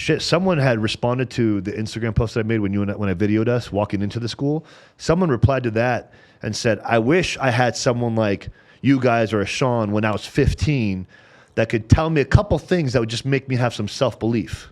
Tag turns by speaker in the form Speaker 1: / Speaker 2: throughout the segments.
Speaker 1: shit, someone had responded to the Instagram post that I made when I videoed us walking into the school. Someone replied to that and said, I wish I had someone like you guys or a Sean when I was 15 that could tell me a couple things that would just make me have some self-belief.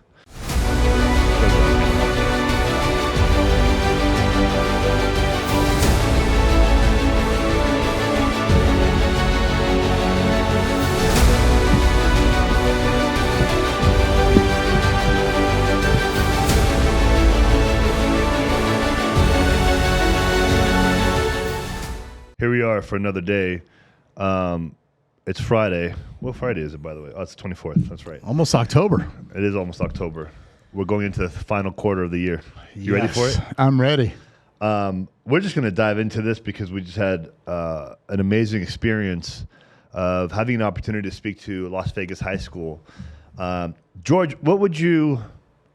Speaker 1: Here we are for another day. It's Friday. What Friday is it, by the way? Oh, it's the 24th. That's right.
Speaker 2: Almost October.
Speaker 1: It is almost October. We're going into the final quarter of the year. You ready for it?
Speaker 2: I'm ready.
Speaker 1: We're just going to dive into this because we just had an amazing experience of having an opportunity to speak to Las Vegas High School. George, what would you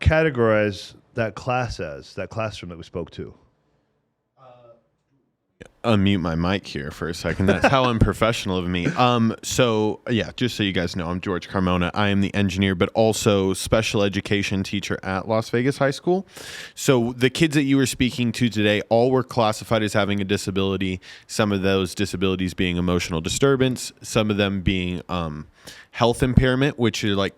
Speaker 1: categorize that class as, that classroom that we spoke to?
Speaker 3: Unmute my mic here for a second. That's how unprofessional of me. So yeah, just so you guys know, I'm George Carmona. I am the engineer, but also special education teacher at Las Vegas High School. So the kids that you were speaking to today all were classified as having a disability. Some of those disabilities being emotional disturbance, some of them being health impairment, which are like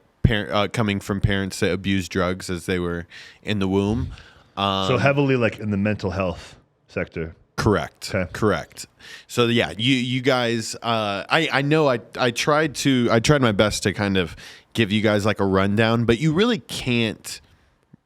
Speaker 3: coming from parents that abused drugs as they were in the womb.
Speaker 1: So heavily like in the mental health sector.
Speaker 3: Correct.
Speaker 1: Okay.
Speaker 3: Correct. So yeah, you guys, I know I tried my best to kind of give you guys like a rundown, but you really can't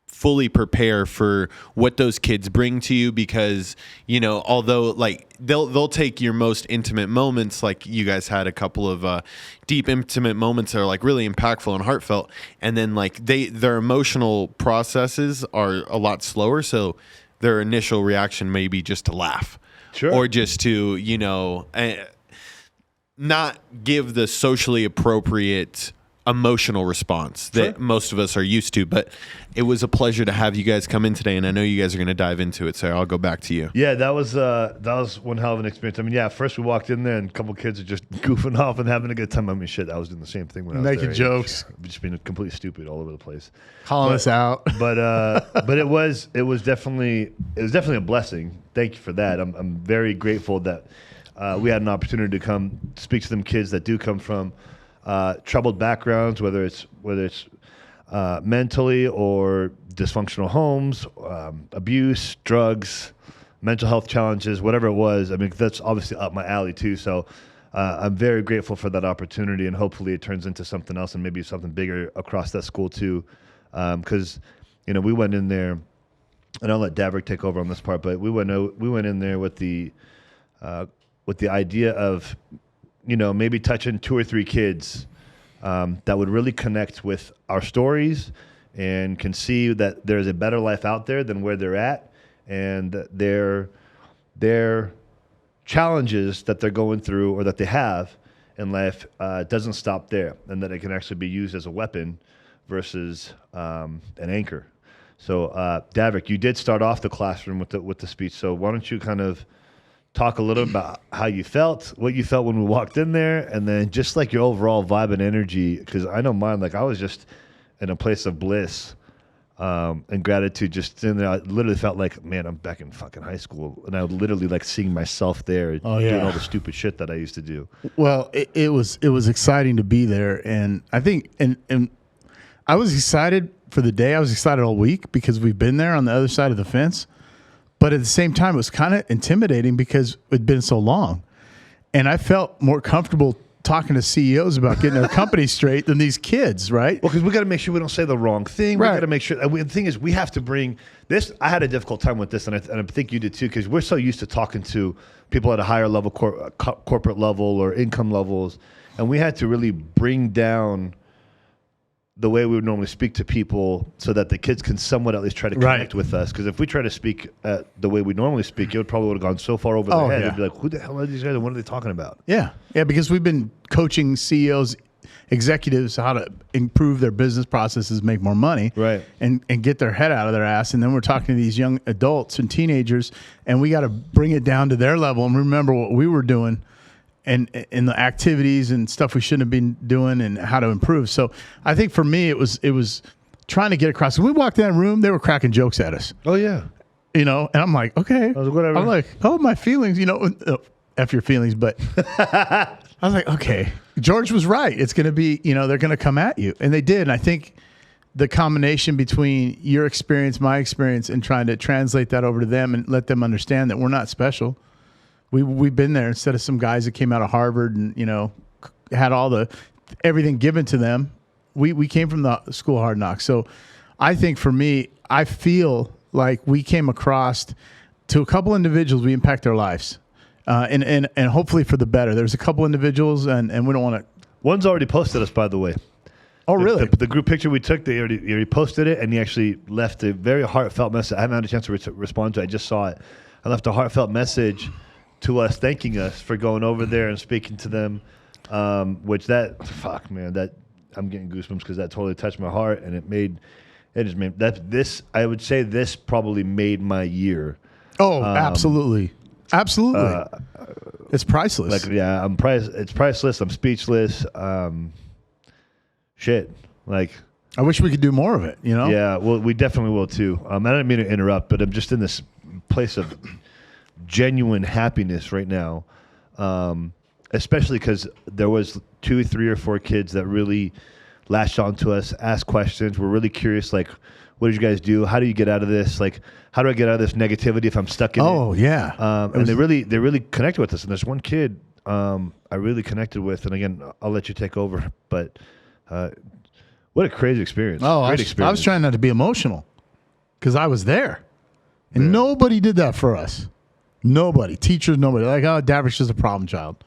Speaker 3: fully prepare for what those kids bring to you because, you know, although like they'll take your most intimate moments, like you guys had a couple of deep intimate moments that are like really impactful and heartfelt, and then like their emotional processes are a lot slower, so their initial reaction may be just to laugh.
Speaker 1: Sure.
Speaker 3: Or just to, you know, not give the socially appropriate emotional response that most of us are used to. But it was a pleasure to have you guys come in today, and I know you guys are going to dive into it, so I'll go back to you.
Speaker 1: Yeah, that was one hell of an experience. I mean, yeah, first we walked in there and a couple kids are just goofing off and having a good time. I mean, shit, I was doing the same thing when I was
Speaker 2: making
Speaker 1: there.
Speaker 2: jokes,
Speaker 1: just being completely stupid all over the place,
Speaker 2: calling us out.
Speaker 1: But it was definitely a blessing. Thank you for that. I'm very grateful that we had an opportunity to come speak to them kids that do come from troubled backgrounds, whether it's mentally or dysfunctional homes, abuse, drugs, mental health challenges, whatever it was. I mean, that's obviously up my alley too. So I'm very grateful for that opportunity, and hopefully it turns into something else and maybe something bigger across that school too. Because you know, we went in there, and I'll let Davrick take over on this part, but we went in there with the idea of, you know, maybe touching 2 or 3 kids that would really connect with our stories and can see that there's a better life out there than where they're at, and their challenges that they're going through or that they have in life doesn't stop there, and that it can actually be used as a weapon versus an anchor. So Davrick, you did start off the classroom with the speech, so why don't you kind of talk a little about how you felt, what you felt when we walked in there, and then just like your overall vibe and energy, because I know mine, like I was just in a place of bliss and gratitude just in there. I literally felt like, man, I'm back in fucking high school, and I was literally like seeing myself there doing all the stupid shit that I used to do.
Speaker 2: Well, it was exciting to be there, and I think and I was excited for the day. I was excited all week because we've been there on the other side of the fence. But at the same time, it was kind of intimidating because it'd been so long. And I felt more comfortable talking to CEOs about getting their company straight than these kids, right?
Speaker 1: Well, because we got to make sure we don't say the wrong thing.
Speaker 2: Right.
Speaker 1: We got to make sure. The thing is, we have to bring this. I had a difficult time with this, and I think you did too, because we're so used to talking to people at a higher level, corporate level or income levels. And we had to really bring down the way we would normally speak to people so that the kids can somewhat at least try to connect with us. Because if we try to speak the way we normally speak, it would probably would have gone so far over their head. They'd be like, who the hell are these guys and what are they talking about?
Speaker 2: Yeah. Yeah, because we've been coaching CEOs, executives, how to improve their business processes, make more money,
Speaker 1: right,
Speaker 2: and get their head out of their ass. And then we're talking to these young adults and teenagers, and we got to bring it down to their level and remember what we were doing and the activities and stuff we shouldn't have been doing and how to improve. So I think for me, it was trying to get across. When we walked in that room, they were cracking jokes at us.
Speaker 1: Oh yeah.
Speaker 2: And I'm like, okay.
Speaker 1: Whatever.
Speaker 2: I'm like, oh, my feelings, F your feelings. But I was like, okay. George was right. It's going to be, they're going to come at you. And they did. And I think the combination between your experience, my experience, and trying to translate that over to them and let them understand that we're not special. We've been there instead of some guys that came out of Harvard and, had everything given to them. We came from the school of hard knocks. So I think for me, I feel like we came across to a couple individuals, we impact their lives. And hopefully for the better. There's a couple individuals and we don't want to.
Speaker 1: One's already posted us, by the way.
Speaker 2: Oh, really?
Speaker 1: The group picture we took, he already posted it, and he actually left a very heartfelt message. I haven't had a chance to respond to it. I just saw it. I left a heartfelt message to us, thanking us for going over there and speaking to them, I'm getting goosebumps because that totally touched my heart, and I would say this probably made my year.
Speaker 2: Oh, absolutely. Absolutely. It's priceless.
Speaker 1: It's priceless. I'm speechless. Shit. Like,
Speaker 2: I wish we could do more of it,
Speaker 1: Yeah, well, we definitely will too. I don't mean to interrupt, but I'm just in this place of genuine happiness right now, especially because there was 2, 3, or 4 kids that really latched onto us, asked questions. We're really curious, like, what did you guys do? How do you get out of this? Like, how do I get out of this negativity if I'm stuck in it?
Speaker 2: Oh, yeah.
Speaker 1: And they really connected with us. And there's one kid I really connected with. And again, I'll let you take over. But what a crazy experience.
Speaker 2: Oh,
Speaker 1: Great
Speaker 2: experience. I was trying not to be emotional because I was there. And nobody did that for us. Nobody. Teachers, nobody. Like, oh, Davrick's just a problem child.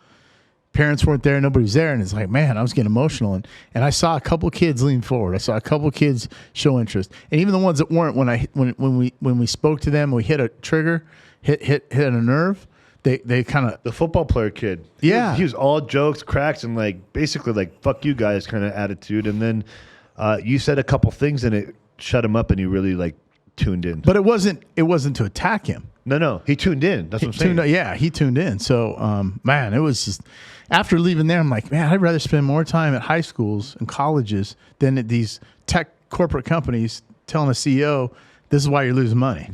Speaker 2: Parents weren't there. Nobody was there. And it's like, man, I was getting emotional. And I saw a couple kids lean forward. I saw a couple kids show interest. And even the ones that weren't, when we spoke to them, we hit a trigger, hit a nerve, they kind of.
Speaker 1: The football player kid.
Speaker 2: Yeah.
Speaker 1: He was all jokes, cracks, and like basically like, fuck you guys kind of attitude. And then you said a couple things and it shut him up and he really like tuned in.
Speaker 2: But it wasn't to attack him.
Speaker 1: No. He tuned in. That's what I'm saying.
Speaker 2: He tuned in. So, man, it was just, after leaving there, I'm like, man, I'd rather spend more time at high schools and colleges than at these tech corporate companies telling a CEO, this is why you're losing money.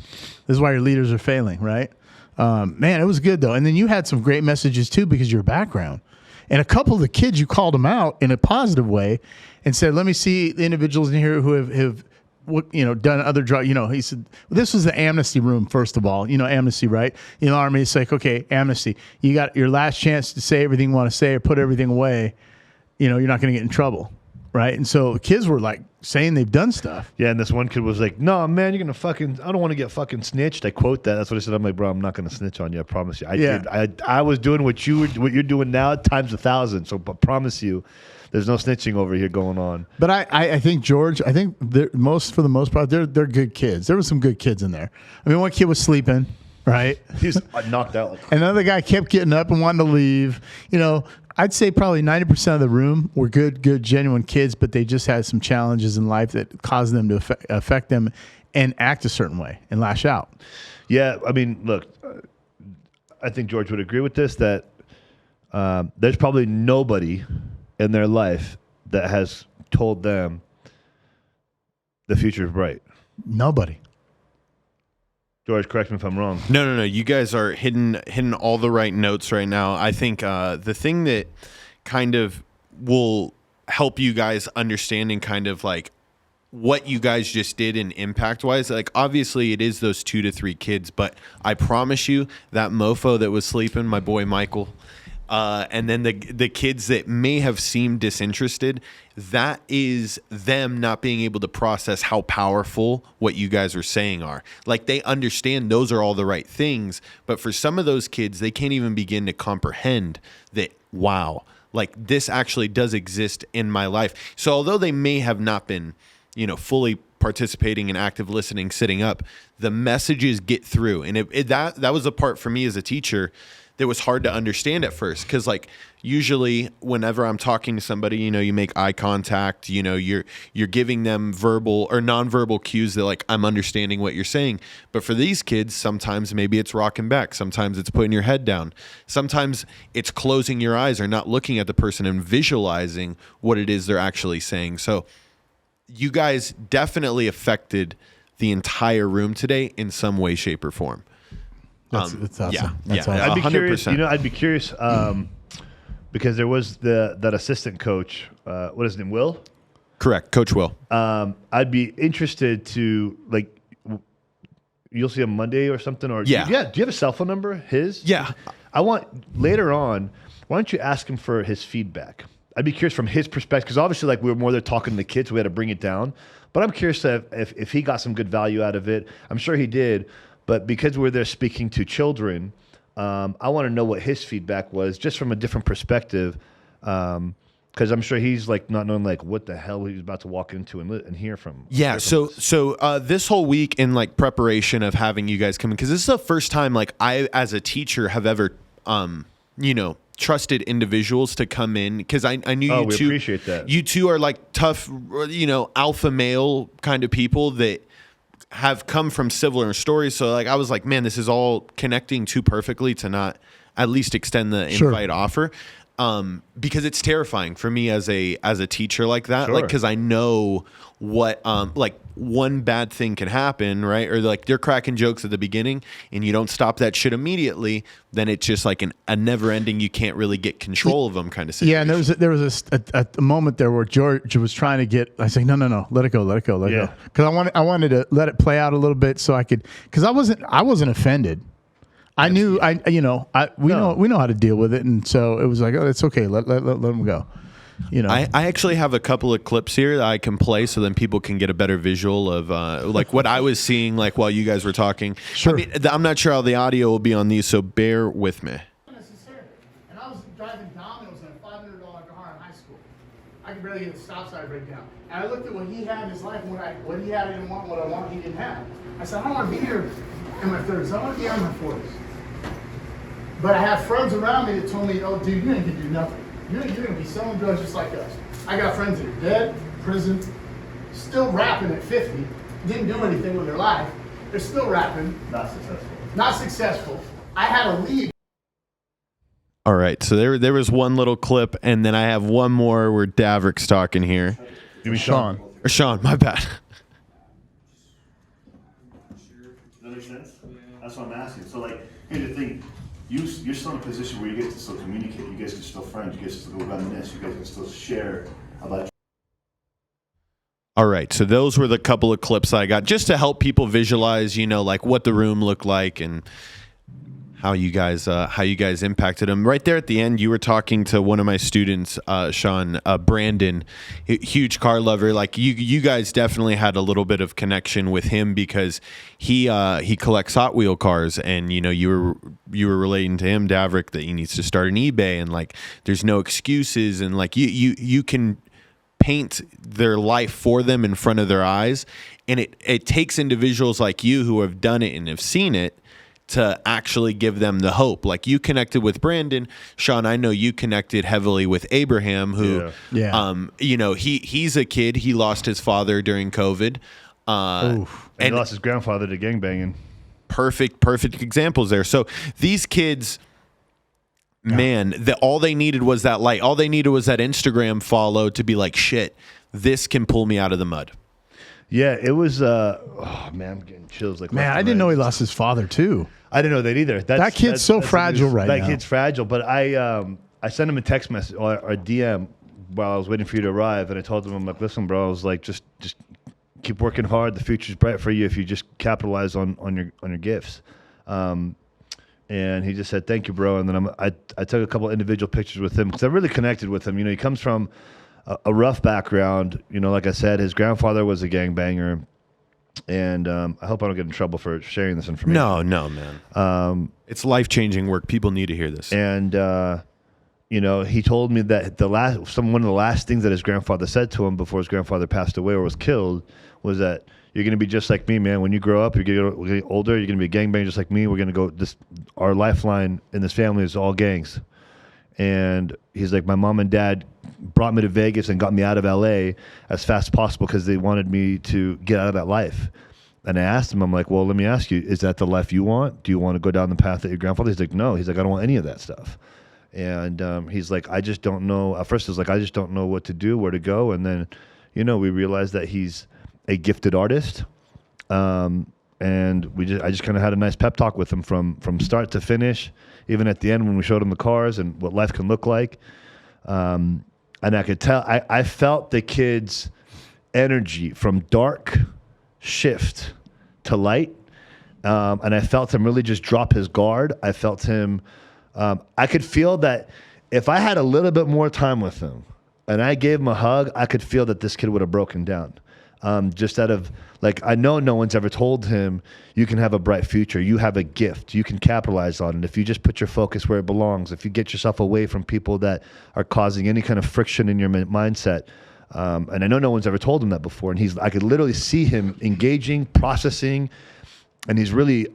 Speaker 2: This is why your leaders are failing, right? Man, it was good, though. And then you had some great messages, too, because of your background. And a couple of the kids, you called them out in a positive way and said, let me see the individuals in here who have done other drugs. He said, this was the amnesty room, first of all. Amnesty, right? In the Army, it's like, okay, amnesty. You got your last chance to say everything you want to say or put everything away. You're not going to get in trouble, right? And so the kids were like saying they've done stuff.
Speaker 1: Yeah, and this one kid was like, no, man, you're going to I don't want to get fucking snitched. I quote that. That's what I said. I'm like, bro, I'm not going to snitch on you. I promise you. I was doing what you're doing now times 1,000. So I promise you, there's no snitching over here going on.
Speaker 2: But I think, George, for the most part, they're good kids. There were some good kids in there. I mean, one kid was sleeping, right?
Speaker 1: He's knocked out.
Speaker 2: Another guy kept getting up and wanting to leave. I'd say probably 90% of the room were good, genuine kids, but they just had some challenges in life that caused them to affect them and act a certain way and lash out.
Speaker 1: Yeah, I mean, look, I think George would agree with this, that there's probably nobody in their life that has told them the future is bright.
Speaker 2: Nobody.
Speaker 1: George, correct me if I'm wrong.
Speaker 3: No. You guys are hitting all the right notes right now. I think the thing that kind of will help you guys understanding kind of like what you guys just did in impact wise, like obviously it is those 2 to 3 kids, but I promise you that mofo that was sleeping, my boy Michael, and then the kids that may have seemed disinterested, that is them not being able to process how powerful what you guys are saying are. Like they understand those are all the right things, but for some of those kids, they can't even begin to comprehend that, wow, like this actually does exist in my life. So although they may have not been, fully participating in active listening, sitting up, the messages get through. And that was the part for me as a teacher that was hard to understand at first, because like usually whenever I'm talking to somebody, you make eye contact, you're giving them verbal or nonverbal cues that like I'm understanding what you're saying. But for these kids, sometimes maybe it's rocking back, sometimes it's putting your head down, sometimes it's closing your eyes or not looking at the person and visualizing what it is they're actually saying. So you guys definitely affected the entire room today in some way, shape, or form.
Speaker 2: That's awesome.
Speaker 3: Yeah,
Speaker 2: That's
Speaker 3: yeah.
Speaker 2: awesome.
Speaker 1: I'd be
Speaker 3: 100%.
Speaker 1: curious. I'd be curious because there was that assistant coach. What is his name? Will.
Speaker 3: Correct, Coach Will.
Speaker 1: I'd be interested to you'll see him Monday or something. Or
Speaker 3: Yeah.
Speaker 1: Do you have a cell phone number? His?
Speaker 3: Yeah.
Speaker 1: I want later on. Why don't you ask him for his feedback? I'd be curious from his perspective because obviously, we were more there talking to the kids, so we had to bring it down. But I'm curious if he got some good value out of it. I'm sure he did. But because we're there speaking to children, I want to know what his feedback was, just from a different perspective. Because I'm sure he's not knowing what the hell he's about to walk into and hear from.
Speaker 3: Yeah. So this whole week in preparation of having you guys come in, because this is the first time I as a teacher have ever trusted individuals to come in, because I knew you
Speaker 1: we
Speaker 3: two
Speaker 1: appreciate that.
Speaker 3: You two are tough, alpha male kind of people that have come from similar stories. So I was like, man, this is all connecting too perfectly to not at least extend the invite offer. Because it's terrifying for me as a teacher like that,
Speaker 1: Sure.
Speaker 3: because I know what one bad thing can happen, right? Or they're cracking jokes at the beginning and you don't stop that shit immediately, then it's just a never ending, you can't really get control of them kind of situation.
Speaker 2: Yeah, and there was a moment there where George was trying to get. I say, no, let it go, let it go. Because I wanted to let it play out a little bit so I could, because I wasn't offended. I knew we know how to deal with it, and so it was like, oh, it's okay, let them go.
Speaker 3: I actually have a couple of clips here that I can play, so then people can get a better visual of what I was seeing while you guys were talking.
Speaker 2: Sure.
Speaker 3: I'm not sure how the audio will be on these, so bear with me.
Speaker 2: And I was driving Domino's in a $500 car in high school. I could barely get the stop sign break down. And I looked at what he had in his life, and what he had, I didn't want. What I want, he didn't have. I said, I don't want to be here in my 30s. I want to be out in my 40s. But I have friends around me that told me, oh, dude, you ain't gonna do nothing. You're gonna be selling drugs just like us. I got friends that are dead, prison, still rapping at 50, didn't do anything with their life. They're still rapping. Not successful. I had to leave.
Speaker 3: All right, so there was one little clip, and then I have one more where Davrick's talking here.
Speaker 1: Give me Sean.
Speaker 3: Or Sean, my bad.
Speaker 1: Does that make sense? That's what I'm asking. So here's the thing. You're still in a position where you get to still communicate. You guys can still friends. You guys can still reminisce. You guys can still share about.
Speaker 3: All right, so those were the couple of clips I got just to help people visualize, what the room looked like and how you guys impacted them. Right there at the end, you were talking to one of my students, Sean, Brandon, huge car lover. You guys definitely had a little bit of connection with him because he collects Hot Wheel cars, and you were relating to him, Davrick, that he needs to start an eBay, and there's no excuses, and you can paint their life for them in front of their eyes, and it takes individuals like you who have done it and have seen it to actually give them the hope. You connected with Brandon, Sean. I know you connected heavily with Abraham, who, he's a kid. He lost his father during COVID,
Speaker 1: and he lost his grandfather to gangbanging.
Speaker 3: Perfect examples there. So these kids, man, all they needed was that light. All they needed was that Instagram follow to be like, shit, this can pull me out of the mud.
Speaker 1: Yeah, it was. Oh man, I'm getting chills.
Speaker 2: Man, I didn't know he lost his father too.
Speaker 1: I didn't know that either.
Speaker 2: That kid's so fragile right now.
Speaker 1: That kid's fragile. But I sent him a text message or a DM while I was waiting for you to arrive, and I told him, I'm like, listen, bro, I was like, just keep working hard. The future's bright for you if you just capitalize on your gifts. And he just said, thank you, bro. And then I took a couple individual pictures with him because I really connected with him. He comes from a rough background. Like I said, his grandfather was a gangbanger. And I hope I don't get in trouble for sharing this information.
Speaker 3: No, man. It's life-changing work. People need to hear this.
Speaker 1: And he told me that one of the last things that his grandfather said to him before his grandfather passed away or was killed was that you're going to be just like me, man. When you grow up, we're getting older. You're going to be a gangbanger just like me. We're going to go. Our lifeline in this family is all gangs. And he's like, my mom and dad brought me to Vegas and got me out of LA as fast as possible because they wanted me to get out of that life. And I asked him, I'm like, well, let me ask you, is that the life you want? Do you want to go down the path that your grandfather? He's like, no. He's like, I don't want any of that stuff. And he's like, I just don't know. At first, it was like, I just don't know what to do, where to go. And then, we realized that he's a gifted artist. And I just kind of had a nice pep talk with him from start to finish, even at the end when we showed him the cars and what life can look like. And I could tell, I felt the kid's energy from dark shift to light. And I felt him really just drop his guard. I felt him, I could feel that if I had a little bit more time with him and I gave him a hug, I could feel that this kid would have broken down. Just out of, like, I know no one's ever told him you can have a bright future. You have a gift. You can capitalize on it. If you just put your focus where it belongs, if you get yourself away from people that are causing any kind of friction in your mindset. And I know no one's ever told him that before. And I could literally see him engaging, processing, and he's really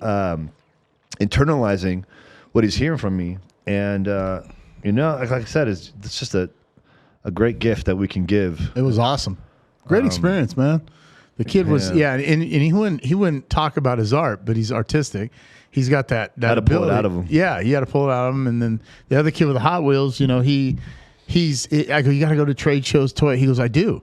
Speaker 1: internalizing what he's hearing from me. And, like I said, it's just a great gift that we can give.
Speaker 2: It was awesome. Great experience, man. The kid was, and he wouldn't talk about his art, but he's artistic. He's got that
Speaker 1: Had to pull it out of him.
Speaker 2: Yeah, you had to pull it out of him. And then the other kid with the Hot Wheels, I go, you got to go to trade shows, toy. He goes, I do.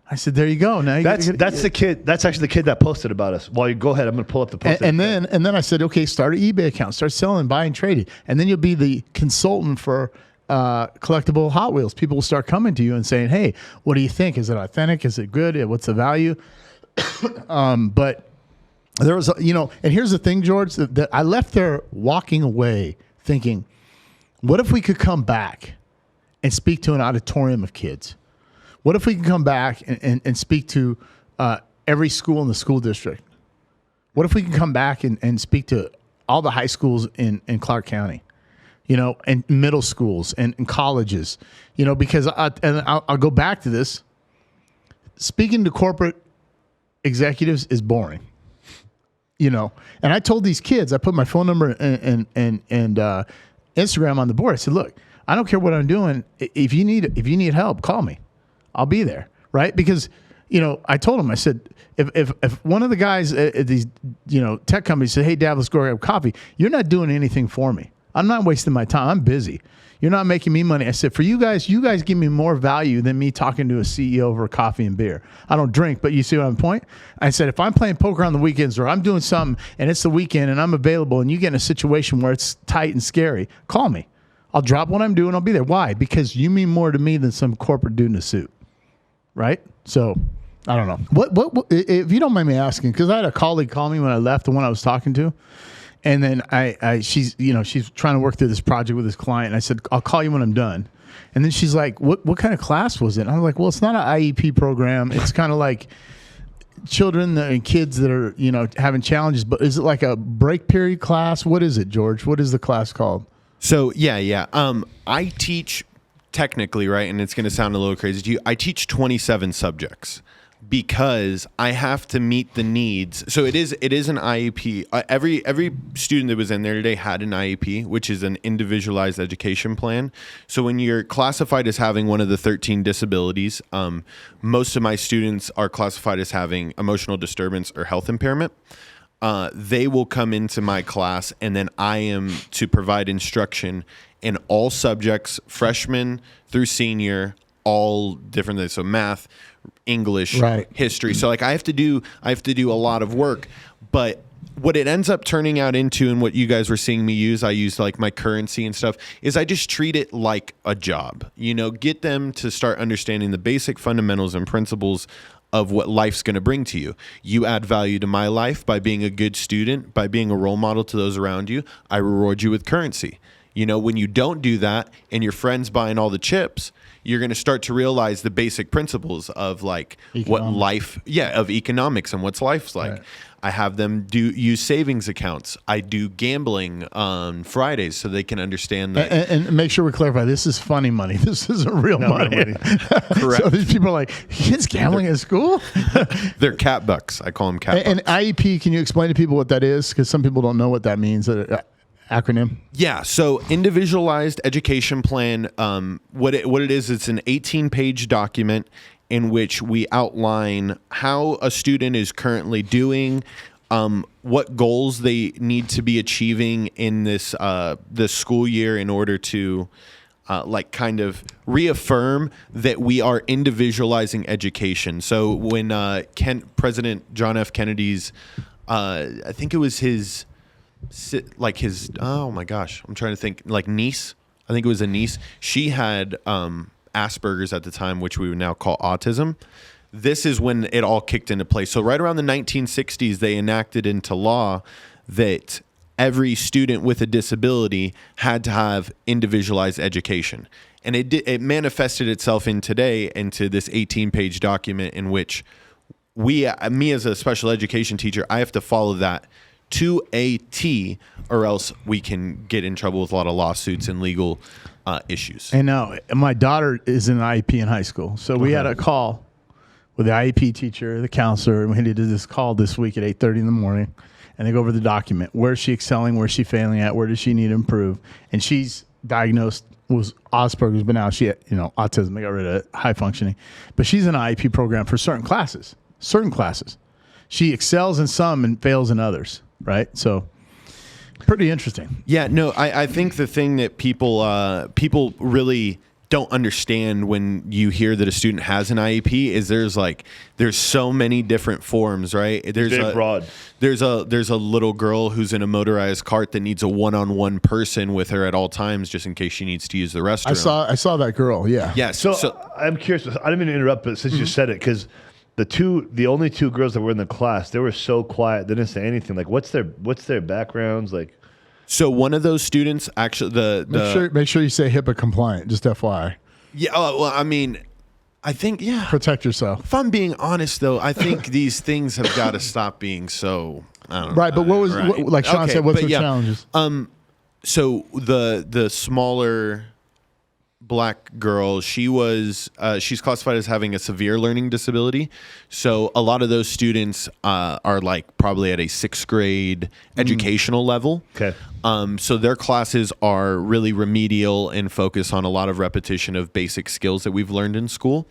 Speaker 2: I said, there you go. Now
Speaker 1: that's the kid. That's actually the kid that posted about us. Well, you go ahead. I'm going to pull up the post.
Speaker 2: And then I said, okay, start an eBay account, start selling, buying, trading, and then you'll be the consultant for collectible Hot Wheels. People will start coming to you and saying, hey, what do you think? Is it authentic? Is it good? What's the value? But there was, and here's the thing, George, that I left there walking away thinking, what if we could come back and speak to an auditorium of kids? What if we can come back and speak to every school in the school district? What if we can come back and speak to all the high schools in Clark County? And middle schools and colleges, because I'll go back to this. Speaking to corporate executives is boring, and I told these kids, I put my phone number and Instagram on the board. I said, look, I don't care what I'm doing. If you need help, call me. I'll be there. Right. Because, I told them, I said, if one of the guys at these, tech companies said, hey, Dad, let's go grab coffee. You're not doing anything for me. I'm not wasting my time. I'm busy. You're not making me money. I said, for you guys give me more value than me talking to a CEO over coffee and beer. I don't drink, but you see what I'm point? I said, if I'm playing poker on the weekends or I'm doing something and it's the weekend and I'm available and you get in a situation where it's tight and scary, call me. I'll drop what I'm doing. I'll be there. Why? Because you mean more to me than some corporate dude in a suit. Right? So I don't know. What if you don't mind me asking, because I had a colleague call me when I left, the one I was talking to. And then she's trying to work through this project with this client. And I said, I'll call you when I'm done. And then she's like, what kind of class was it? And I was like, well, it's not an IEP program. It's kind of like children and kids that are, having challenges. But is it like a break period class? What is it, George? What is the class called?
Speaker 3: So, yeah. I teach technically, right, and it's going to sound a little crazy to you, I teach 27 subjects. Because I have to meet the needs. So it is an IEP. Every student that was in there today had an IEP, which is an individualized education plan. So when you're classified as having one of the 13 disabilities, most of my students are classified as having emotional disturbance or health impairment. They will come into my class, and then I am to provide instruction in all subjects, freshman through senior, all different things. So math, English,
Speaker 2: right,
Speaker 3: history. So like I have to do a lot of work, but what it ends up turning out into, and what you guys were seeing me use, I use like my currency and stuff, is I just treat it like a job. Get them to start understanding the basic fundamentals and principles of what life's going to bring to you. You add value to my life by being a good student, by being a role model to those around you. I reward you with currency. When you don't do that and your friend's buying all the chips, you're going to start to realize the basic principles of like what life, of economics and what's life's like. Right. I have them use savings accounts. I do gambling on Fridays so they can understand that.
Speaker 2: And make sure we clarify, this is funny money. This isn't real money.
Speaker 3: Correct.
Speaker 2: So these people are like, kids gambling at school?
Speaker 3: They're cat bucks. I call them cat bucks.
Speaker 2: And IEP, can you explain to people what that is? Because some people don't know what that means. Acronym?
Speaker 3: Yeah. So individualized education plan, what it is, it's an 18-page document in which we outline how a student is currently doing, what goals they need to be achieving in this school year in order to like kind of reaffirm that we are individualizing education. So when President John F. Kennedy's, I think it was his, oh my gosh, I'm trying to think, like niece. I think it was a niece. She had Asperger's at the time, which we would now call autism. This is when it all kicked into place. So right around the 1960s, they enacted into law that every student with a disability had to have individualized education. And it manifested itself into this 18-page document in which me as a special education teacher, I have to follow that to a T, or else we can get in trouble with a lot of lawsuits and legal issues.
Speaker 2: And now my daughter is in IEP in high school. So we had a call with the IEP teacher, the counselor, and we did this call this week at 8:30 in the morning. And they go over the document. Where's she excelling? Where's she failing at? Where does she need to improve? And she's diagnosed with Asperger's, but now she had, autism. They got rid of it, high functioning. But she's in an IEP program for certain classes. She excels in some and fails in others, right? So pretty interesting.
Speaker 3: Yeah, no, I think the thing that people really don't understand when you hear that a student has an IEP is there's so many different forms, right?
Speaker 1: Very broad.
Speaker 3: There's a little girl who's in a motorized cart that needs a one-on-one person with her at all times, just in case she needs to use the restroom.
Speaker 2: I saw that girl. Yeah.
Speaker 3: Yeah.
Speaker 1: So I'm curious. I didn't mean to interrupt, but since you said it, because the only two girls that were in the class, they were so quiet. They didn't say anything. Like, what's their backgrounds like?
Speaker 3: So one of those students actually
Speaker 2: make sure you say HIPAA compliant. Just FYI.
Speaker 3: Yeah. Well, I mean, I think
Speaker 2: Protect yourself.
Speaker 3: If I'm being honest, though, I think these things have got to stop being so. I don't know.
Speaker 2: Right, but like Sean said, what's the challenges?
Speaker 3: So the smaller black girl, she's classified as having a severe learning disability. So a lot of those students are like probably at a 6th grade educational level.
Speaker 1: Okay.
Speaker 3: So their classes are really remedial and focus on a lot of repetition of basic skills that we've learned in school.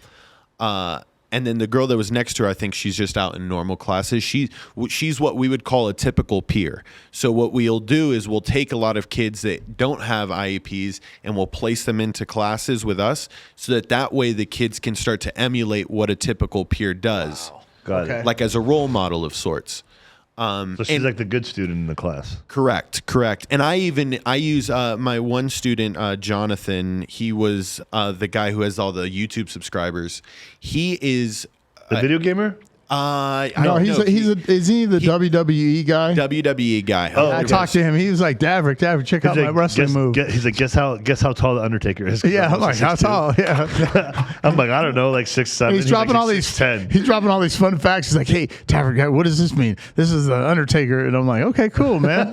Speaker 3: And then the girl that was next to her, I think she's just out in normal classes. She's what we would call a typical peer. So what we'll do is we'll take a lot of kids that don't have IEPs and we'll place them into classes with us so that way the kids can start to emulate what a typical peer does.
Speaker 1: Wow. Got it.
Speaker 3: Like as a role model of sorts.
Speaker 1: So she's like the good student in the class.
Speaker 3: Correct. And I use my one student, Jonathan. He was the guy who has all the YouTube subscribers. He is
Speaker 1: the video gamer.
Speaker 2: Is he the WWE guy?
Speaker 3: WWE guy.
Speaker 2: I talked to him. He was like, Davrick, check out my wrestling move.
Speaker 1: He's like, guess how tall the Undertaker is?
Speaker 2: Yeah, I'm like, how tall? Yeah.
Speaker 1: I'm like, I don't know, like 6'7".
Speaker 2: He's dropping all these
Speaker 1: 10.
Speaker 2: He's dropping all these fun facts. He's like, hey, Davrick, what does this mean? This is the Undertaker, and I'm like, okay, cool, man.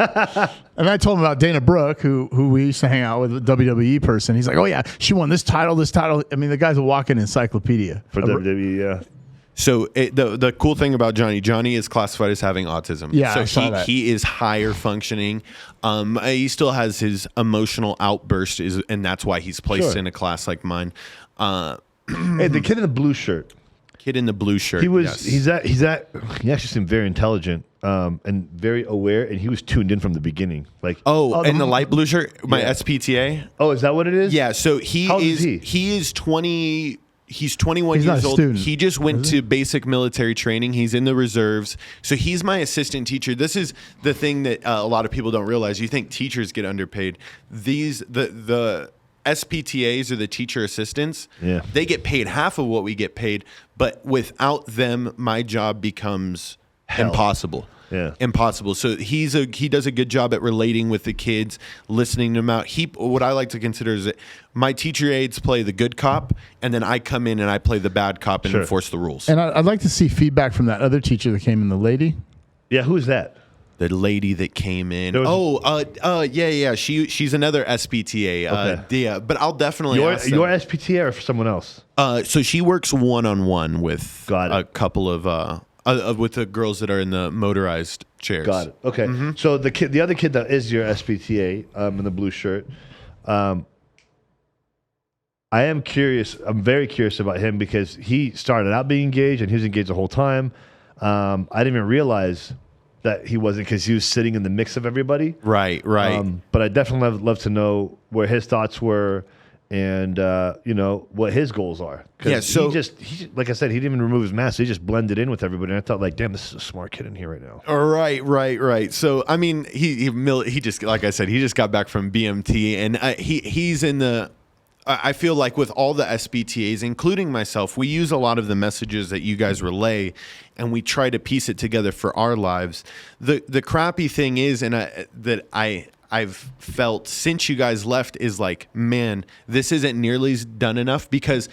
Speaker 2: And I told him about Dana Brooke, who we used to hang out with, a WWE person. He's like, oh yeah, she won this title. I mean, the guy's a walking encyclopedia
Speaker 1: for WWE. Yeah.
Speaker 3: So the cool thing about Johnny is classified as having autism.
Speaker 2: Yeah,
Speaker 3: so
Speaker 2: I saw that.
Speaker 3: He is higher functioning. He still has his emotional outburst, and that's why he's placed in a class like mine.
Speaker 1: Hey, the kid in the blue shirt.
Speaker 3: Kid in the blue shirt.
Speaker 1: He actually seemed very intelligent and very aware, and he was tuned in from the beginning. Like
Speaker 3: and the light blue shirt, my SPTA.
Speaker 1: Oh, is that what it is?
Speaker 3: Yeah. So
Speaker 1: How old is he?
Speaker 3: He is 20. He's 21
Speaker 2: He's
Speaker 3: years
Speaker 2: not a
Speaker 3: old.
Speaker 2: student.
Speaker 3: He just went to basic military training. He's in the reserves. So he's my assistant teacher. This is the thing that a lot of people don't realize. You think teachers get underpaid. The SPTAs or the teacher assistants, they get paid half of what we get paid. But without them, my job becomes impossible.
Speaker 1: Yeah.
Speaker 3: Impossible. So he does a good job at relating with the kids, listening to them out. What I like to consider is that my teacher aides play the good cop, and then I come in and I play the bad cop and enforce the rules.
Speaker 2: And I'd like to see feedback from that other teacher that came in, the lady.
Speaker 1: Yeah, who's that?
Speaker 3: The lady that came in. Yeah. She's another SPTA.
Speaker 1: Okay.
Speaker 3: Yeah, but I'll definitely ask
Speaker 1: your SPTA or for someone else.
Speaker 3: So she works one-on-one with
Speaker 1: a
Speaker 3: couple of with the girls that are in the motorized chairs.
Speaker 1: Got it. Okay. Mm-hmm. So the other kid that is your SPTA in the blue shirt, I am curious. I'm very curious about him because he started out being engaged and he was engaged the whole time. I didn't even realize that he wasn't because he was sitting in the mix of everybody.
Speaker 3: Right.
Speaker 1: But I definitely love to know where his thoughts were and what his goals are. 'Cause
Speaker 3: Yeah, so-
Speaker 1: he like I said, he didn't even remove his mask. He just blended in with everybody. And I thought, like, damn, this is a smart kid in here right now.
Speaker 3: Right. So I mean, he just, like I said, he just got back from BMT, and he's in the. I feel like with all the SBTAs, including myself, we use a lot of the messages that you guys relay, and we try to piece it together for our lives. The crappy thing is, and I've felt since you guys left, is like, man, this isn't nearly as done enough, because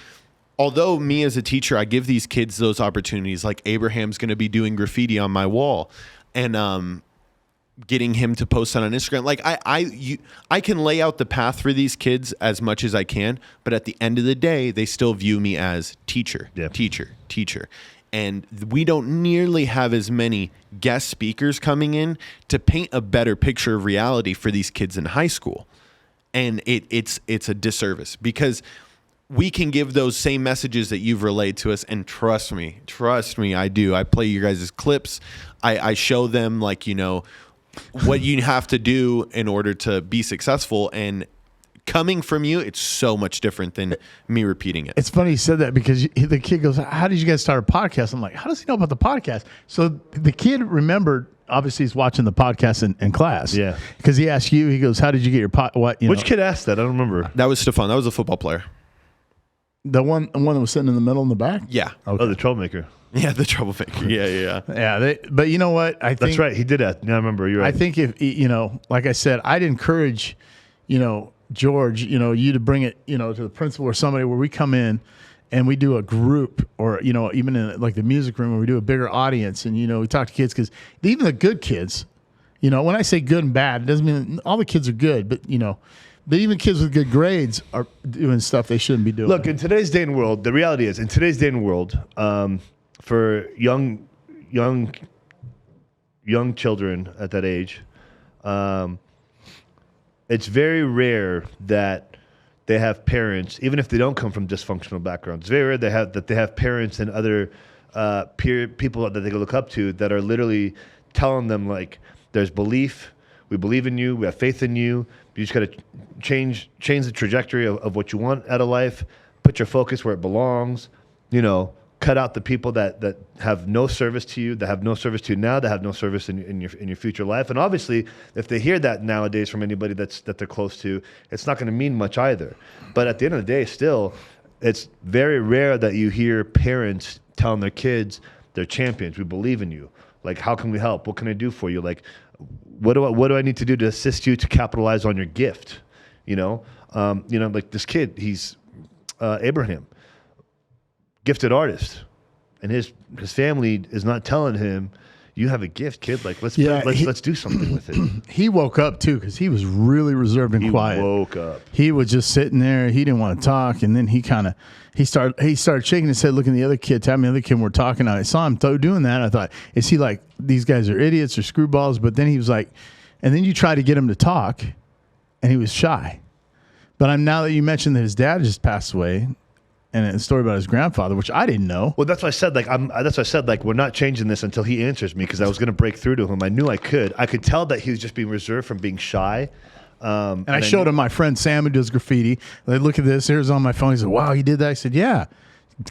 Speaker 3: although me as a teacher, I give these kids those opportunities, like Abraham's going to be doing graffiti on my wall, and getting him to post that on Instagram. Like I can lay out the path for these kids as much as I can, but at the end of the day, they still view me as teacher. And we don't nearly have as many guest speakers coming in to paint a better picture of reality for these kids in high school. And it's a disservice, because we can give those same messages that you've relayed to us. And trust me, I do. I play your guys' clips. I show them, like, what you have to do in order to be successful. And coming from you, it's so much different than me repeating it.
Speaker 2: It's funny you said that, because the kid goes, how did you guys start a podcast? I'm like, how does he know about the podcast? So the kid remembered, obviously he's watching the podcast in class.
Speaker 1: Yeah.
Speaker 2: Because he asked you, he goes, how did you get your
Speaker 1: Which kid asked that? I don't remember.
Speaker 3: That was Stefan. That was a football player.
Speaker 2: The one that was sitting in the middle in the back?
Speaker 3: Yeah.
Speaker 2: Okay.
Speaker 1: Oh, the troublemaker.
Speaker 3: Yeah, the troublemaker. Yeah.
Speaker 2: Yeah. But you know what? I think
Speaker 1: That's right. He did that. Yeah, I remember. You're right.
Speaker 2: I think if, like I said, I'd encourage, George, you to bring it, to the principal or somebody, where we come in and we do a group, or, even in like the music room, where we do a bigger audience, and, we talk to kids, because even the good kids, when I say good and bad, it doesn't mean all the kids are good, but, but even kids with good grades are doing stuff they shouldn't be doing.
Speaker 1: Look, in today's day and world, the reality is, for young children at that age, it's very rare that they have parents, even if they don't come from dysfunctional backgrounds. It's very rare that they have parents and other peer people that they can look up to that are literally telling them, like, there's belief, we believe in you, we have faith in you. You just got to change the trajectory of what you want out of life. Put your focus where it belongs. Cut out the people that have no service to you, that have no service to you now, that have no service in your future life. And obviously, if they hear that nowadays from anybody that they're close to, it's not going to mean much either. But at the end of the day, still, it's very rare that you hear parents telling their kids, they're champions, we believe in you. Like, how can we help? What can I do for you? Like, what do I need to do to assist you to capitalize on your gift? Like this kid, he's Abraham, gifted artist, and his family is not telling him, you have a gift, kid. Like, let's do something with it.
Speaker 2: He woke up too, because he was really reserved and quiet.
Speaker 1: He woke up.
Speaker 2: He was just sitting there. He didn't want to talk, and then he started shaking his head, looking at the other kid. Telling the other kid we're talking. I saw him doing that. I thought, is he like, these guys are idiots or screwballs? But then he was like, and then you try to get him to talk, and he was shy. But now that you mentioned that his dad just passed away, and a story about his grandfather, which I didn't know.
Speaker 1: Well, that's why I said, like, we're not changing this until he answers me, because I was going to break through to him. I knew I could. I could tell that he was just being reserved from being shy.
Speaker 2: And I showed him my friend Sam, who does graffiti. They look at this. Here's on my phone. He said, wow, he did that. I said, yeah,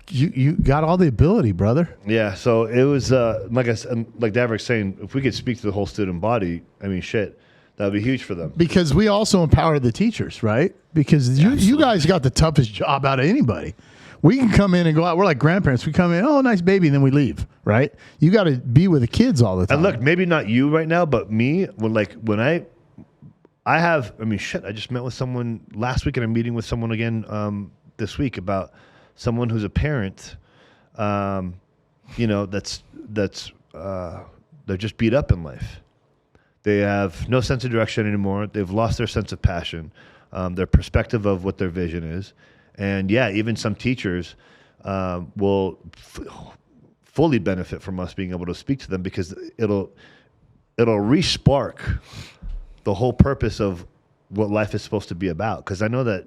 Speaker 2: you got all the ability, brother.
Speaker 1: Yeah. So it was, like Davrick's saying, if we could speak to the whole student body, I mean, shit, that would be huge for them.
Speaker 2: Because we also empower the teachers, right? Because you guys got the toughest job out of anybody. We can come in and go out. We're like grandparents. We come in, oh, nice baby, and then we leave, right? You got to be with the kids all the time.
Speaker 1: And look, maybe not you right now, but me, I just met with someone last week, and I'm meeting with someone again this week about someone who's a parent, they're just beat up in life. They have no sense of direction anymore. They've lost their sense of passion, their perspective of what their vision is. And yeah, even some teachers will fully benefit from us being able to speak to them, because it'll re-spark the whole purpose of what life is supposed to be about. Because I know that,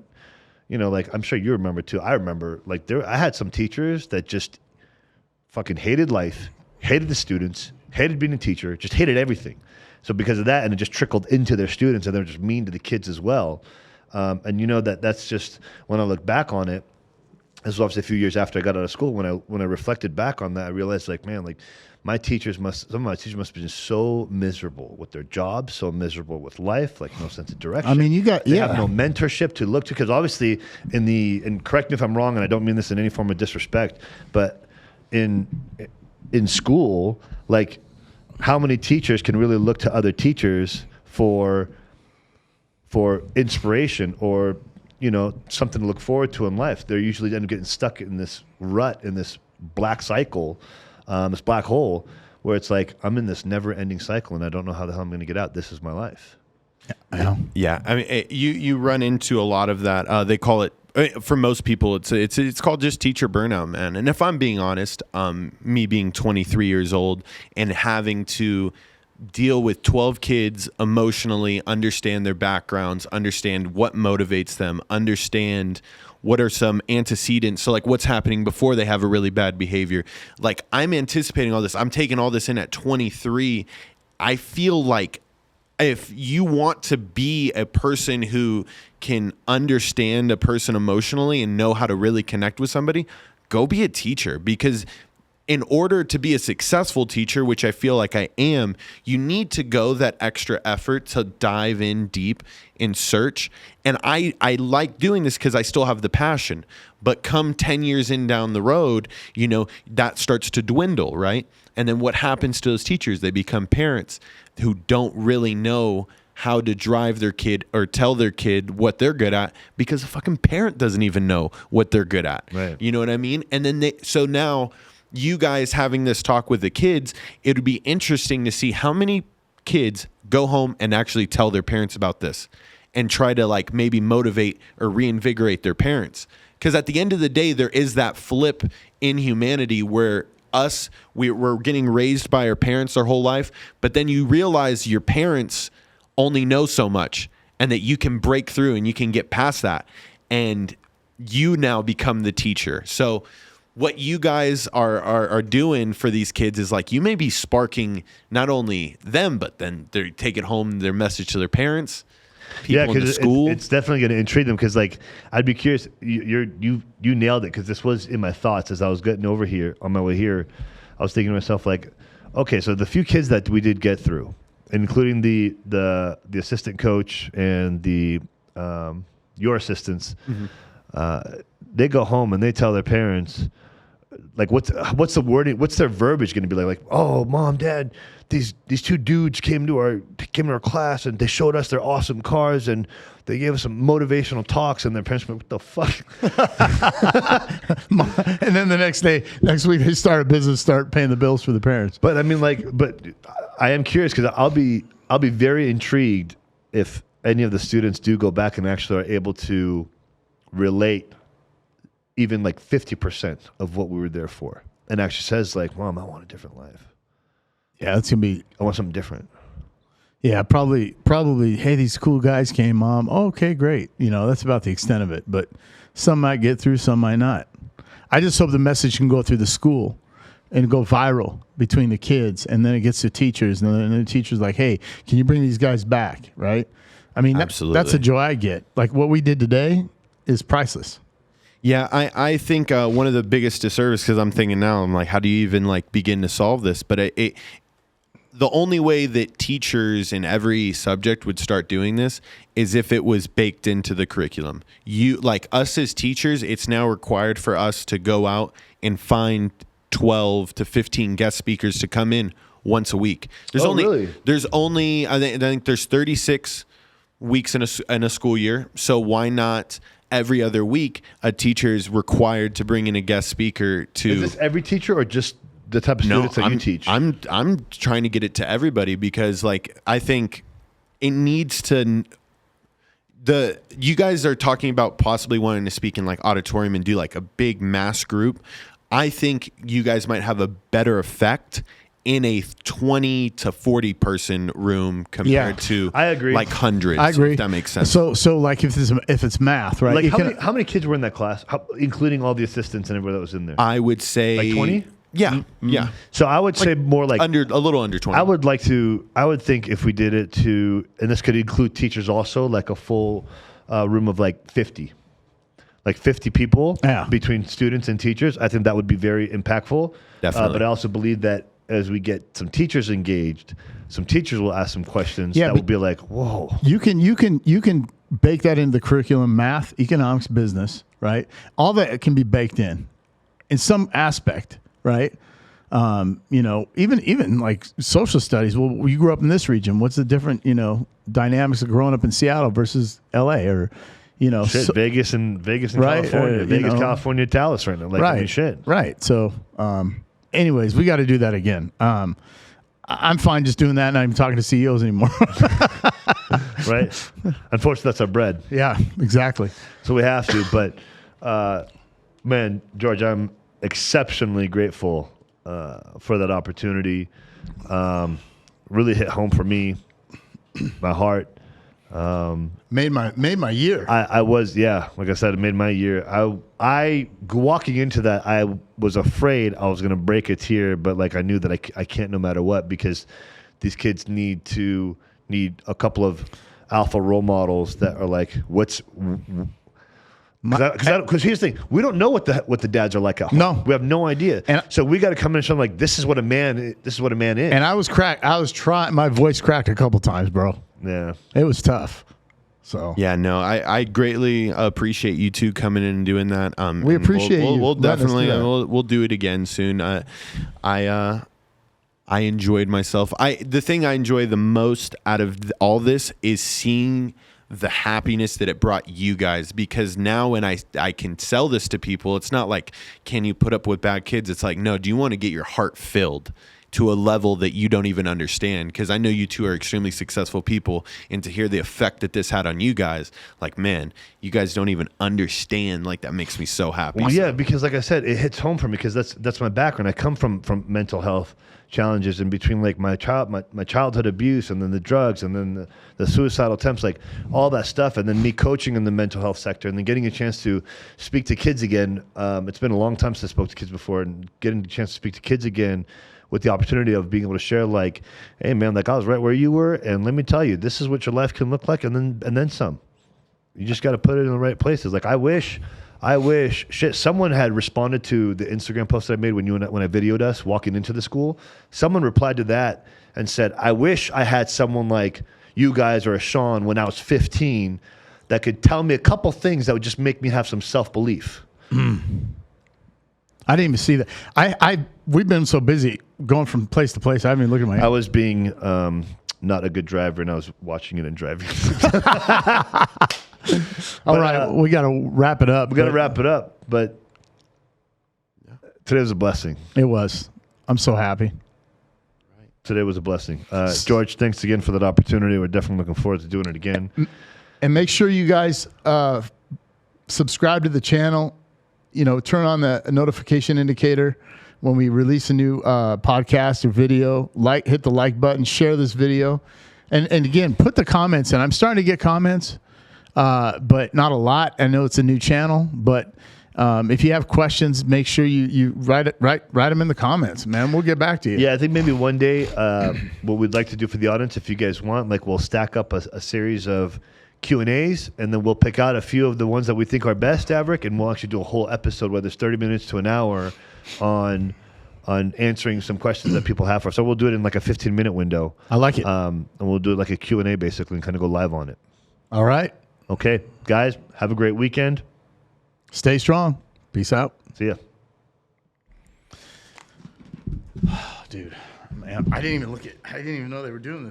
Speaker 1: I'm sure you remember too. I remember, I had some teachers that just fucking hated life, hated the students, hated being a teacher, just hated everything. So because of that, and it just trickled into their students, and they're just mean to the kids as well. And you know that's just when I look back on it. This was obviously a few years after I got out of school. When I reflected back on that, I realized like, man, like some of my teachers must have been so miserable with their jobs, so miserable with life, like no sense of direction.
Speaker 2: I mean,
Speaker 1: they have no mentorship to look to, because obviously and correct me if I'm wrong, and I don't mean this in any form of disrespect, but in school, like how many teachers can really look to other teachers for inspiration or something to look forward to in life? They're usually end up getting stuck in this rut, in this black cycle, this black hole, where it's like, I'm in this never-ending cycle and I don't know how the hell I'm going to get out. This is my life.
Speaker 3: Yeah. I mean, you run into a lot of that. They call it, for most people, it's called just teacher burnout, man. And if I'm being honest, me being 23 years old and having to deal with 12 kids emotionally, understand their backgrounds, understand what motivates them, understand what are some antecedents. So like what's happening before they have a really bad behavior. Like I'm anticipating all this. I'm taking all this in at 23. I feel like if you want to be a person who can understand a person emotionally and know how to really connect with somebody, go be a teacher, because in order to be a successful teacher, which I feel like I am, you need to go that extra effort to dive in deep in search. And I like doing this because I still have the passion. But come 10 years in down the road, that starts to dwindle, right? And then what happens to those teachers? They become parents who don't really know how to drive their kid or tell their kid what they're good at, because the fucking parent doesn't even know what they're good at.
Speaker 1: Right.
Speaker 3: You know what I mean? And then so now you guys having this talk with the kids, it would be interesting to see how many kids go home and actually tell their parents about this and try to like maybe motivate or reinvigorate their parents. Because at the end of the day, there is that flip in humanity where we're getting raised by our parents our whole life, but then you realize your parents only know so much and that you can break through and you can get past that. And you now become the teacher. So what you guys are doing for these kids is like, you may be sparking not only them, but then they're taking home their message to their parents, people in the school.
Speaker 1: It's definitely going to intrigue them, because like I'd be curious. You nailed it, because this was in my thoughts as I was getting over here on my way here. I was thinking to myself like, okay, so the few kids that we did get through, including the assistant coach and the your assistants, they go home and they tell their parents, like, what's the wording? What's their verbiage going to be like? Like, oh, mom, dad, these two dudes came to our class and they showed us their awesome cars and they gave us some motivational talks, and their parents went, what the fuck?
Speaker 2: And then the next week they start a business, start paying the bills for the parents.
Speaker 1: But I mean, but I am curious, because I'll be very intrigued if any of the students do go back and actually are able to relate even like 50% of what we were there for, and actually says like, Mom, I want a different life.
Speaker 2: Yeah, it's gonna be.
Speaker 1: I want something different.
Speaker 2: Yeah, probably. Hey, these cool guys came, Mom. Oh, okay, great. That's about the extent of it. But some might get through, some might not. I just hope the message can go through the school and go viral between the kids, and then it gets to teachers, and then the teachers like, hey, can you bring these guys back? Right? I mean,
Speaker 3: Absolutely.
Speaker 2: That's a joy I get. Like what we did today is priceless.
Speaker 3: Yeah, I think one of the biggest disservice, because I'm thinking now, I'm like, how do you even like begin to solve this? But the only way that teachers in every subject would start doing this is if it was baked into the curriculum. You, like us as teachers, it's now required for us to go out and find 12 to 15 guest speakers to come in once a week. There's only I think there's 36 weeks in a school year. So why not every other week a teacher is required to bring in a guest speaker to.
Speaker 1: Is this every teacher or just the type of students that you teach?
Speaker 3: I'm trying to get it to everybody, because like I think it needs to. You guys are talking about possibly wanting to speak in like auditorium and do like a big mass group. I think you guys might have a better effect in a 20 to 40 person room compared to
Speaker 1: I agree.
Speaker 3: like hundreds.
Speaker 2: I agree.
Speaker 3: If that makes sense.
Speaker 2: So like if it's math, right?
Speaker 1: Like how many kids were in that class, including all the assistants and everybody that was in there?
Speaker 3: I would say
Speaker 1: like 20.
Speaker 3: Yeah,
Speaker 1: Mm-hmm.
Speaker 3: yeah.
Speaker 1: So I would say more like
Speaker 3: a little under 20.
Speaker 1: I would think if we did it to, and this could include teachers also, like a full room of like 50. Like 50 people
Speaker 2: Yeah.
Speaker 1: between students and teachers. I think that would be very impactful.
Speaker 3: Definitely.
Speaker 1: But I also believe that as we get some teachers engaged, some teachers will ask some questions
Speaker 2: Yeah,
Speaker 1: that
Speaker 2: but-
Speaker 1: will be like, whoa.
Speaker 2: You can bake that into the curriculum, math, economics, business, right? All that can be baked in some aspect, right? Even like social studies. Well, you grew up in this region. What's the different, dynamics of growing up in Seattle versus LA or,
Speaker 1: Shit, Vegas and
Speaker 2: Right,
Speaker 1: California. Vegas,
Speaker 2: California,
Speaker 1: Dallas right now. Like, I mean, shit.
Speaker 2: Right. So, anyways, we got to do that again. I'm fine just doing that, not even talking to CEOs anymore.
Speaker 1: Right? Unfortunately, that's our bread.
Speaker 2: Yeah, exactly.
Speaker 1: So we have to. But, man, George, I'm exceptionally grateful for that opportunity. Really hit home for me, my heart.
Speaker 2: Made my year.
Speaker 1: I was, like I said, it made my year. I walking into that, I was afraid I was going to break a tear, but like I knew that I can't no matter what, because these kids need a couple of alpha role models that are like, because here's the thing, we don't know what the dads are like at home.
Speaker 2: No.
Speaker 1: We have no idea. So we got to come in and show them like, this is what a man is.
Speaker 2: And I was cracked. I was trying. My voice cracked a couple times, bro.
Speaker 1: Yeah.
Speaker 2: It was tough. So
Speaker 3: Yeah, no, I greatly appreciate you two coming in and doing that.
Speaker 2: We
Speaker 3: and
Speaker 2: appreciate you
Speaker 3: We'll
Speaker 2: letting us do
Speaker 3: definitely
Speaker 2: that.
Speaker 3: we'll do it again soon. I enjoyed myself. The thing I enjoy the most out of all this is seeing the happiness that it brought you guys, because now when I can sell this to people, it's not like, can you put up with bad kids? It's like, no, do you want to get your heart filled to a level that you don't even understand? Because I know you two are extremely successful people, and to hear the effect that this had on you guys, like, man, you guys don't even understand. Like, that makes me so happy.
Speaker 1: Well, yeah, because like I said, it hits home for me because that's my background. I come from mental health challenges, and between like my childhood abuse, and then the drugs, and then the suicidal attempts, like all that stuff, and then me coaching in the mental health sector, and then getting a chance to speak to kids again. It's been a long time since I spoke to kids before, and getting the chance to speak to kids again with the opportunity of being able to share, like, hey man, like I was right where you were, and let me tell you, this is what your life can look like, and then some. You just got to put it in the right places. Like I wish someone had responded to the Instagram post that I made when I videoed us walking into the school. Someone replied to that and said, I wish I had someone like you guys or a Sean when I was 15 that could tell me a couple things that would just make me have some self-belief.
Speaker 2: I didn't even see that. We've been so busy going from place to place. I haven't even looked at my.
Speaker 1: I was being not a good driver, and I was watching it and driving.
Speaker 2: All right, we got to wrap it up.
Speaker 1: We got to wrap it up, but today was a blessing.
Speaker 2: It was. I'm so happy.
Speaker 1: Today was a blessing. George, thanks again for that opportunity. We're definitely looking forward to doing it again.
Speaker 2: And make sure you guys subscribe to the channel. Turn on the notification indicator when we release a new podcast or video. Hit the like button, share this video. And again, put the comments in. I'm starting to get comments, but not a lot. I know it's a new channel, but if you have questions, make sure you write them in the comments, man. We'll get back to you.
Speaker 1: Yeah, I think maybe one day what we'd like to do for the audience, if you guys want, like we'll stack up a series of Q&As, and then we'll pick out a few of the ones that we think are best, Davrick, and we'll actually do a whole episode, whether it's 30 minutes to an hour, on answering some questions that people have for us. So we'll do it in like a 15-minute window.
Speaker 2: I like it.
Speaker 1: And we'll do it like a Q&A basically and kind of go live on it.
Speaker 2: All right.
Speaker 1: Okay, guys, have a great weekend.
Speaker 2: Stay strong. Peace out.
Speaker 1: See ya.
Speaker 2: Dude, man, I didn't even know they were doing this.